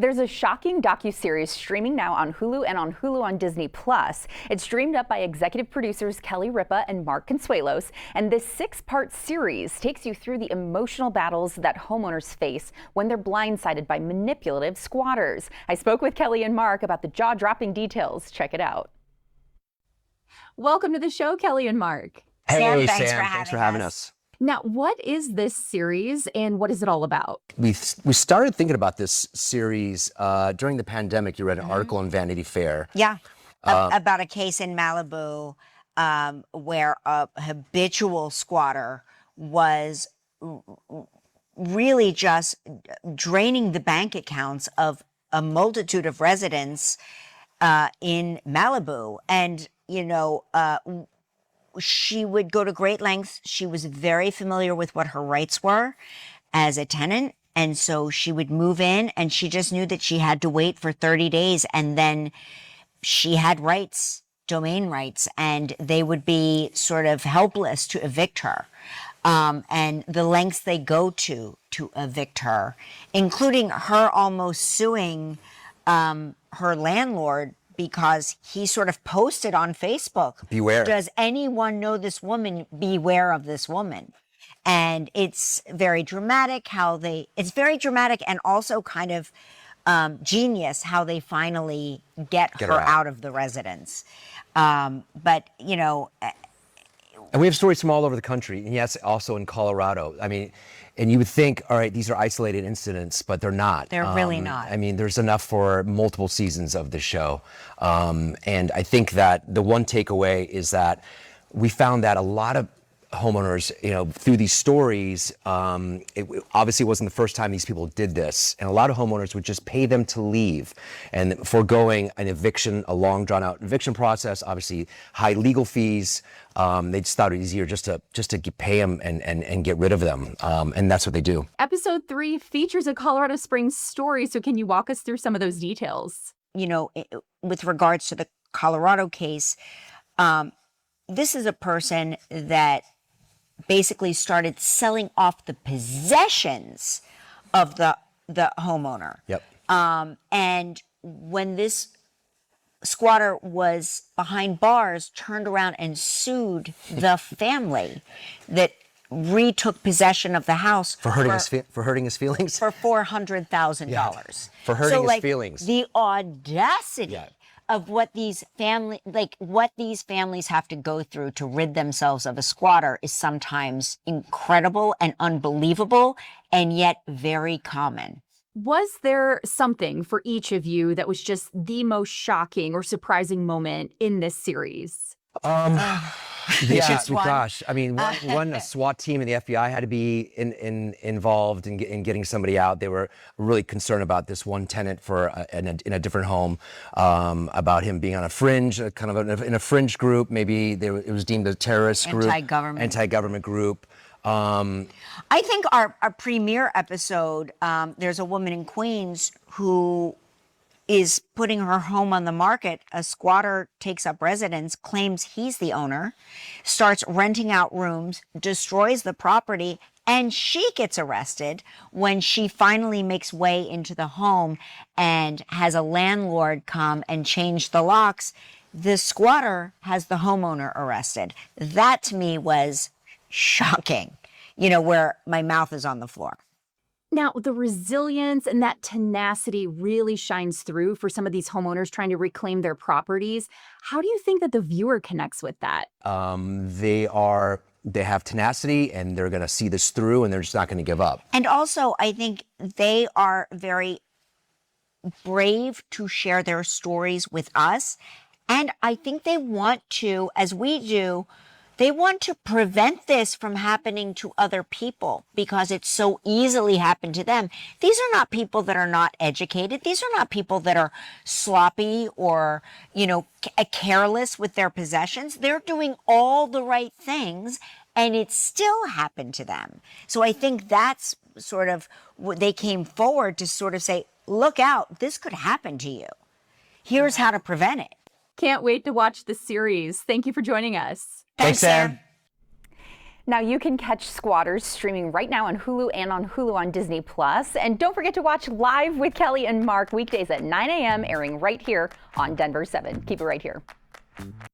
There's a shocking docuseries streaming now on Hulu and on Hulu on Disney+. It's dreamed up by executive producers Kelly Ripa and Mark Consuelos, and this 6-part series takes you through the emotional battles that homeowners face when they're blindsided by manipulative squatters. I spoke with Kelly and Mark about the jaw-dropping details. Check it out. Welcome to the show, Kelly and Mark. Hey, Sam, thanks for having us. Now, what is this series and what is it all about? We started thinking about this series during the pandemic. You read an article in Vanity Fair. Yeah, about a case in Malibu where a habitual squatter was really just draining the bank accounts of a multitude of residents in Malibu. And, you know, she would go to great lengths. She was very familiar with what her rights were as a tenant. And so she would move in and she just knew that she had to wait for 30 days. And then she had rights, domain rights, and they would be sort of helpless to evict her. And the lengths they go to evict her, including her almost suing her landlord because he sort of posted on Facebook, Beware. Does anyone know this woman? Beware of this woman. And it's very dramatic it's very dramatic and also kind of genius how they finally get her out of the residence. But, you know. And we have stories from all over the country, and yes, also in Colorado. I mean, and you would think, all right, these are isolated incidents, but they're not. They're really not. I mean, there's enough for multiple seasons of the show. And I think that the one takeaway is that we found that a lot of homeowners, you know, through these stories, it obviously wasn't the first time these people did this. And a lot of homeowners would just pay them to leave and foregoing an eviction, a long drawn out eviction process, obviously high legal fees. They just thought it easier just to pay them and get rid of them. And that's what they do. Episode 3 features a Colorado Springs story. So can you walk us through some of those details? You know, with regards to the Colorado case, this is a person that basically started selling off the possessions of the homeowner. Yep. And when this squatter was behind bars, turned around and sued the family that retook possession of the house For hurting his feelings? for $400,000. Yeah. For hurting his feelings. The audacity. Yeah. Of what these families have to go through to rid themselves of a squatter is sometimes incredible and unbelievable, and yet very common. Was there something for each of you that was just the most shocking or surprising moment in this series? Gosh, I mean, a SWAT team and the FBI had to be involved in getting somebody out. They were really concerned about this one tenant in a different home, about him being on a fringe, in a fringe group. Maybe it was deemed a terrorist group, anti-government group. I think our premiere episode, there's a woman in Queens who is putting her home on the market. A squatter takes up residence, claims he's the owner, starts renting out rooms, destroys the property, and she gets arrested when she finally makes way into the home and has a landlord come and change the locks. The squatter has the homeowner arrested. That to me was shocking, you know, where my mouth is on the floor. Now, the resilience and that tenacity really shines through for some of these homeowners trying to reclaim their properties. How do you think that the viewer connects with that? They have tenacity and they're going to see this through and they're just not going to give up. And also, I think they are very brave to share their stories with us. And I think they want to, as we do, they want to prevent this from happening to other people because it so easily happened to them. These are not people that are not educated. These are not people that are sloppy or, you know, careless with their possessions. They're doing all the right things and it still happened to them. So I think that's sort of what they came forward to sort of say, look out, this could happen to you. Here's how to prevent it. Can't wait to watch the series. Thank you for joining us. Thanks, Sam. Now you can catch Squatters streaming right now on Hulu and on Hulu on Disney Plus. And don't forget to watch Live with Kelly and Mark weekdays at 9 a.m. airing right here on Denver 7. Keep it right here.